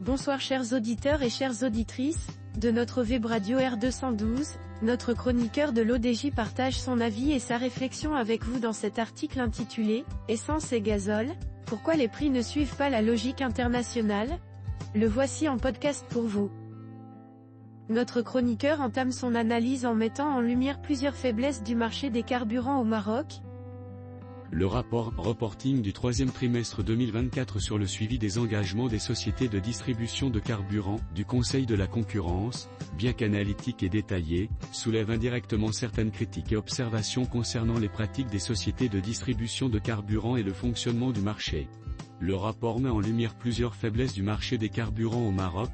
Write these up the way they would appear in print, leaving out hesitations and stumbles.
Bonsoir chers auditeurs et chères auditrices, de notre web radio R212, notre chroniqueur de l'ODJ partage son avis et sa réflexion avec vous dans cet article intitulé « Essence et gazole, pourquoi les prix ne suivent pas la logique internationale ?» Le voici en podcast pour vous. Notre chroniqueur entame son analyse en mettant en lumière plusieurs faiblesses du marché des carburants au Maroc. Le rapport reporting du troisième trimestre 2024 sur le suivi des engagements des sociétés de distribution de carburant du Conseil de la concurrence, bien qu'analytique et détaillé, soulève indirectement certaines critiques et observations concernant les pratiques des sociétés de distribution de carburant et le fonctionnement du marché. Le rapport met en lumière plusieurs faiblesses du marché des carburants au Maroc,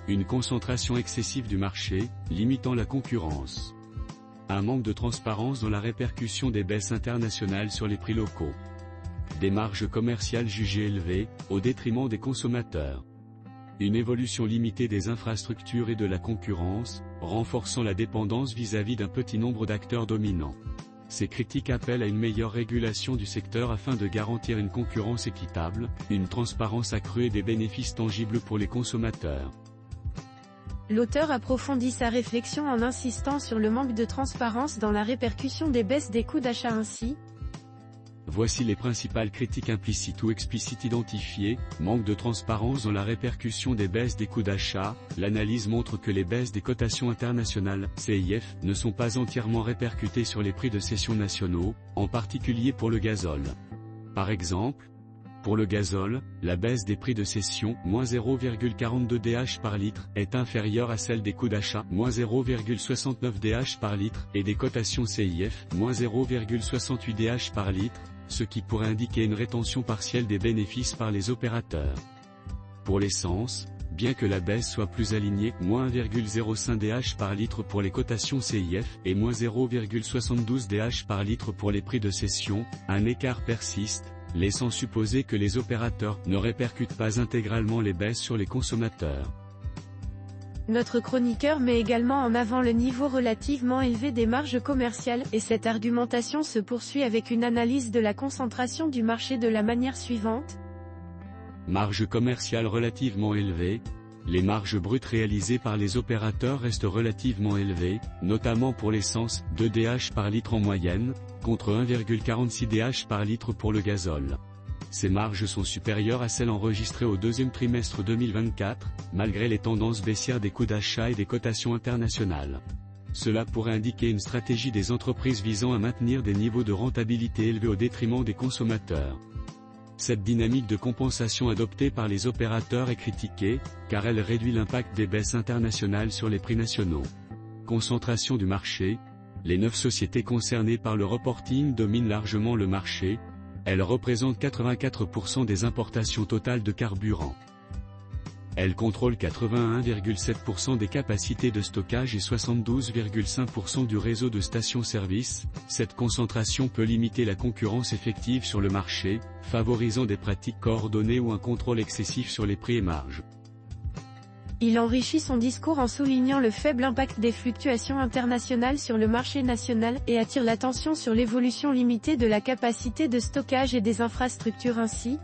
une concentration excessive du marché, limitant la concurrence. Un manque de transparence dans la répercussion des baisses internationales sur les prix locaux. Des marges commerciales jugées élevées, au détriment des consommateurs. Une évolution limitée des infrastructures et de la concurrence, renforçant la dépendance vis-à-vis d'un petit nombre d'acteurs dominants. Ces critiques appellent à une meilleure régulation du secteur afin de garantir une concurrence équitable, une transparence accrue et des bénéfices tangibles pour les consommateurs. L'auteur approfondit sa réflexion en insistant sur le manque de transparence dans la répercussion des baisses des coûts d'achat ainsi. Voici les principales critiques implicites ou explicites identifiées. Manque de transparence dans la répercussion des baisses des coûts d'achat. L'analyse montre que les baisses des cotations internationales, CIF, ne sont pas entièrement répercutées sur les prix de cession nationaux, en particulier pour le gazole. Par exemple, pour le gazole, la baisse des prix de cession, moins 0,42 DH par litre, est inférieure à celle des coûts d'achat, moins 0,69 DH par litre, et des cotations CIF, moins 0,68 DH par litre, ce qui pourrait indiquer une rétention partielle des bénéfices par les opérateurs. Pour l'essence, bien que la baisse soit plus alignée, moins 1,05 DH par litre pour les cotations CIF, et moins 0,72 DH par litre pour les prix de cession, un écart persiste, laissant supposer que les opérateurs ne répercutent pas intégralement les baisses sur les consommateurs. Notre chroniqueur met également en avant le niveau relativement élevé des marges commerciales, et cette argumentation se poursuit avec une analyse de la concentration du marché de la manière suivante. Marge commerciale relativement élevée. Les marges brutes réalisées par les opérateurs restent relativement élevées, notamment pour l'essence, 2 DH par litre en moyenne, contre 1,46 DH par litre pour le gazole. Ces marges sont supérieures à celles enregistrées au deuxième trimestre 2024, malgré les tendances baissières des coûts d'achat et des cotations internationales. Cela pourrait indiquer une stratégie des entreprises visant à maintenir des niveaux de rentabilité élevés au détriment des consommateurs. Cette dynamique de compensation adoptée par les opérateurs est critiquée, car elle réduit l'impact des baisses internationales sur les prix nationaux. Concentration du marché. Les 9 sociétés concernées par le reporting dominent largement le marché. Elles représentent 84% des importations totales de carburant. Elles contrôlent 81,7% des capacités de stockage et 72,5% du réseau de stations-service. Cette concentration peut limiter la concurrence effective sur le marché, favorisant des pratiques coordonnées ou un contrôle excessif sur les prix et marges. Il enrichit son discours en soulignant le faible impact des fluctuations internationales sur le marché national, et attire l'attention sur l'évolution limitée de la capacité de stockage et des infrastructures ainsi.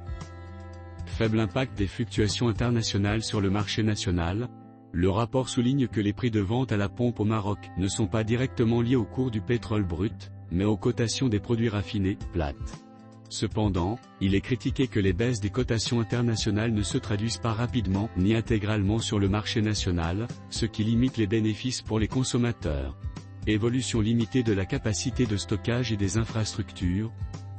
Faible impact des fluctuations internationales sur le marché national. Le rapport souligne que les prix de vente à la pompe au Maroc ne sont pas directement liés au cours du pétrole brut, mais aux cotations des produits raffinés, plates. Cependant, il est critiqué que les baisses des cotations internationales ne se traduisent pas rapidement ni intégralement sur le marché national, ce qui limite les bénéfices pour les consommateurs. Évolution limitée de la capacité de stockage et des infrastructures.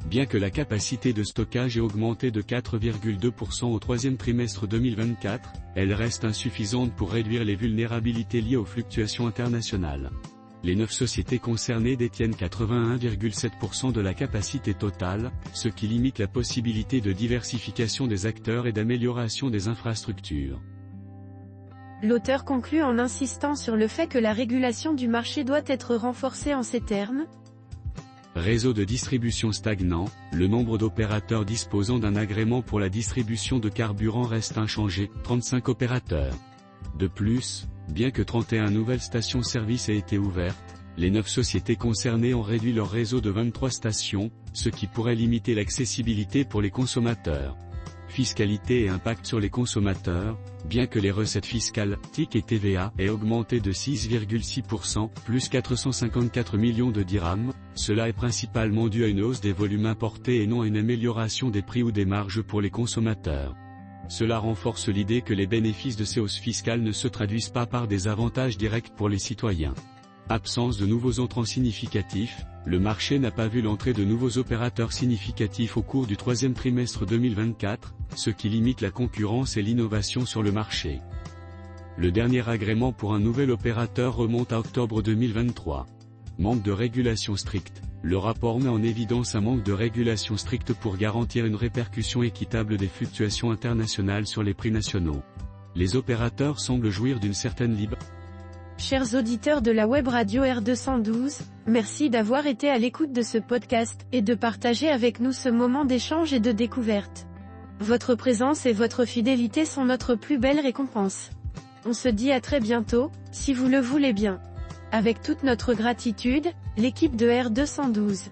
Bien que la capacité de stockage ait augmenté de 4,2% au troisième trimestre 2024, elle reste insuffisante pour réduire les vulnérabilités liées aux fluctuations internationales. Les 9 sociétés concernées détiennent 81,7% de la capacité totale, ce qui limite la possibilité de diversification des acteurs et d'amélioration des infrastructures. L'auteur conclut en insistant sur le fait que la régulation du marché doit être renforcée en ces termes. Réseau de distribution stagnant, le nombre d'opérateurs disposant d'un agrément pour la distribution de carburant reste inchangé, 35 opérateurs. De plus, bien que 31 nouvelles stations-service aient été ouvertes, les 9 sociétés concernées ont réduit leur réseau de 23 stations, ce qui pourrait limiter l'accessibilité pour les consommateurs. fiscalité et impact sur les consommateurs, bien que les recettes fiscales, TIC et TVA, aient augmenté de 6,6%, plus 454 millions de dirhams, cela est principalement dû à une hausse des volumes importés et non à une amélioration des prix ou des marges pour les consommateurs. Cela renforce l'idée que les bénéfices de ces hausses fiscales ne se traduisent pas par des avantages directs pour les citoyens. Absence de nouveaux entrants significatifs, le marché n'a pas vu l'entrée de nouveaux opérateurs significatifs au cours du troisième trimestre 2024, ce qui limite la concurrence et l'innovation sur le marché. Le dernier agrément pour un nouvel opérateur remonte à octobre 2023. Manque de régulation stricte. Le rapport met en évidence un manque de régulation stricte pour garantir une répercussion équitable des fluctuations internationales sur les prix nationaux. Les opérateurs semblent jouir d'une certaine liberté. Chers auditeurs de la web radio R212, merci d'avoir été à l'écoute de ce podcast, et de partager avec nous ce moment d'échange et de découverte. Votre présence et votre fidélité sont notre plus belle récompense. On se dit à très bientôt, si vous le voulez bien. Avec toute notre gratitude, l'équipe de R212.